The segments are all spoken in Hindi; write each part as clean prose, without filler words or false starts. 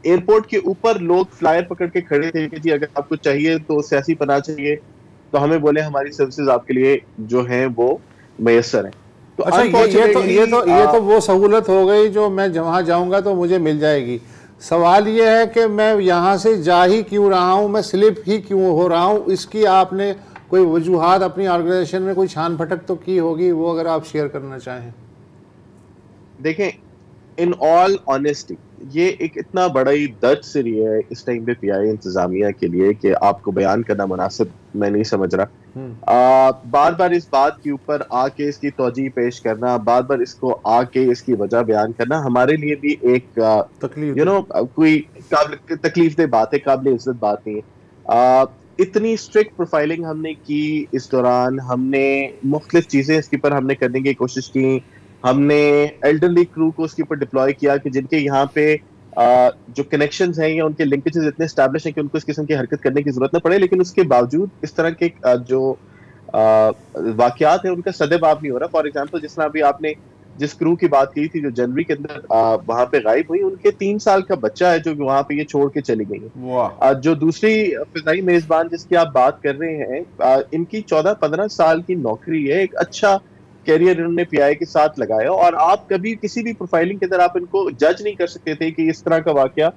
एयरपोर्ट के ऊपर लोग फ्लायर पकड़ के खड़े थे कि जी अगर आपको चाहिए तो सियासी पनाह चाहिए तो हमें बोले, हमारी सर्विसेज आपके लिए जो हैं वो मैसर हैं। तो अच्छा, अनफॉर्चुनेटली ये तो वो सहूलत हो गई जो मैं जहाँ जाऊँगा तो मुझे मिल जाएगी। सवाल ये है कि मैं यहाँ से जा ही क्यों रहा हूँ, मैं स्लिप ही क्यों हो रहा हूँ, इसकी आपने कोई वजूहात अपनी ऑर्गेनाइजेशन में कोई छान फटक तो की होगी, वो अगर आप शेयर करना चाहें। देखें, इन ऑल ऑनेस्टी ये एक इतना बड़ा ही दर्द सिरी है इस टाइम पे पीआई इंतजामिया के लिए कि आपको बयान करना मुनासिब मैं नहीं समझ रहा। बार बार इस बात के ऊपर आके इसकी तौजीह पेश करना, बार बार इसको आके इसकी वजह बयान करना हमारे लिए भी एक तकलीफ यू नो कोई तकलीफ दह बात है, काबिल इज्जत बात नहीं है। इतनी स्ट्रिक्ट प्रोफाइलिंग हमने की इस दौरान, हमने मुख्तलिफ चीजें इसके ऊपर हमने करने की कोशिश की। हमने एल्डरली क्रू को उसके ऊपर डिप्लॉय किया कि जिनके यहाँ पे जो कनेक्शंस हैं या उनके लिंकेजेस इतने स्टैब्लिश हैं कि उनको इस किस्म की हरकत करने की जरूरत न पड़े, लेकिन उसके बावजूद इस तरह के जो वाकयात है उनका सदेबाब नहीं हो रहा। फॉर एग्जाम्पल, जिस तरह अभी आपने जिस क्रू की बात की थी जो जनवरी के अंदर वहां पे गायब हुई, उनके 3 साल का बच्चा है जो वहां पे ये छोड़ के चली गई है। जो दूसरी फिजाई मेजबान जिसकी आप बात कर रहे हैं, इनकी 14-15 साल की नौकरी है, एक अच्छा कैरियर इन्होंने पीआई के साथ लगाया, और आप कभी किसी भी प्रोफाइलिंग के अंदर आप इनको जज नहीं कर सकते थे कि इस तरह का वाकया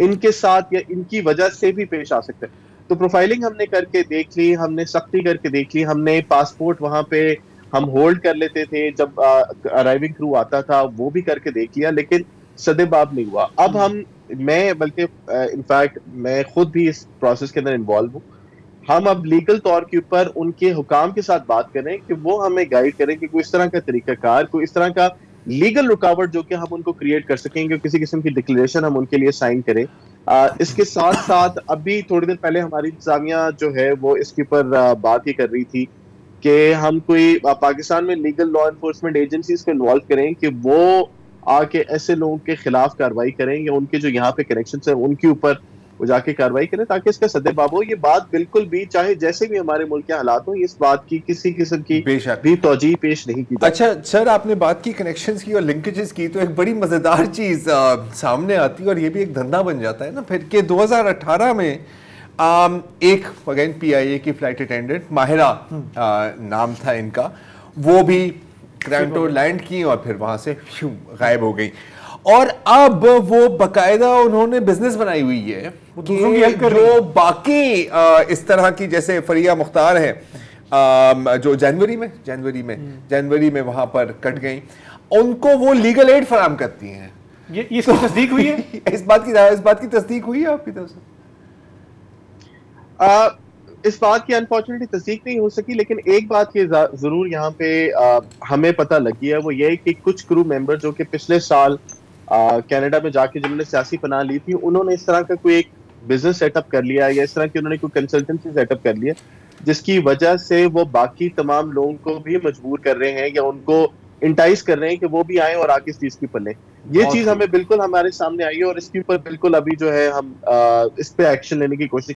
इनके साथ या इनकी वजह से भी पेश आ सकता है। तो प्रोफाइलिंग हमने करके देख ली, हमने सख्ती करके देख ली, हमने पासपोर्ट वहां पे हम होल्ड कर लेते थे जब अराइविंग क्रू आता था, वो भी करके देख लिया, लेकिन सदेबाब नहीं हुआ। अब मैं बल्कि इनफैक्ट मैं खुद भी इस प्रोसेस के अंदर इन्वॉल्व हूँ। हम अब लीगल तौर के ऊपर उनके हुकाम के साथ बात करें कि वो हमें गाइड करें कि कोई इस तरह का तरीकाकार, कोई इस तरह का लीगल रुकावट जो कि हम उनको क्रिएट कर सकेंगे, किसी किस्म की डिक्लेरेशन हम उनके लिए साइन करें। इसके साथ साथ अभी थोड़ी देर पहले हमारी इंतजामिया जो है वो इसके ऊपर बात ही कर रही थी कि हम कोई पाकिस्तान में लीगल लॉ एनफोर्समेंट एजेंसीज को इन्वॉल्व करें कि वो आके ऐसे लोगों के खिलाफ कार्रवाई करें या उनके जो यहाँ पे कनेक्शन है उनके ऊपर वो जाके कार्रवाई करें, ताकि इसका सदेबाब हो। ये बात बिल्कुल भी, चाहे जैसे भी हमारे मुल्क के हालात हो, इस बात की किसी किस्म की भी तौजीह पेश नहीं की। अच्छा सर, आपने बात की कनेक्शंस की और लिंकेजेस की, तो एक बड़ी मजेदार चीज सामने आती है और ये भी एक धंधा बन जाता है ना फिर, कि 2018 में एक अगेन पीआईए की फ्लाइट अटेंडेंट माहिरा नाम था इनका, वो भी टोरंटो लैंड की और फिर वहां से गायब हो गई। और अब वो बकायदा उन्होंने बिजनेस बनाई हुई है कि जो बाकी इस तरह की, जैसे फरिया मुख्तार है जो जनवरी में वहां पर कट गई, उनको वो लीगल एड फराहम करती हैं। ये तस्दीक हुई है? इस बात की तस्दीक हुई है आपकी तरफ से? इस बात की अनफॉर्चुनेटली तस्दीक नहीं हो सकी, लेकिन एक बात की जरूर यहाँ पे हमें पता लगी है, वो ये कि कुछ क्रू मेंबर जो कि पिछले साल कनाडा में जाके जिन्होंने सियासी पनाह ली थी, उन्होंने इस तरह का कोई एक बिजनेस सेटअप कर लिया या इस तरह की उन्होंने कोई कंसल्टेंसी सेटअप कर लिया, जिसकी वजह से वो बाकी तमाम लोगों को भी मजबूर कर रहे हैं या उनको इंटाइस कर रहे हैं कि वो भी आए और आके इस चीज की पल्ले। ये चीज हमें बिल्कुल हमारे सामने आई है और इसके ऊपर बिल्कुल अभी जो है हम इस पे एक्शन लेने की कोशिश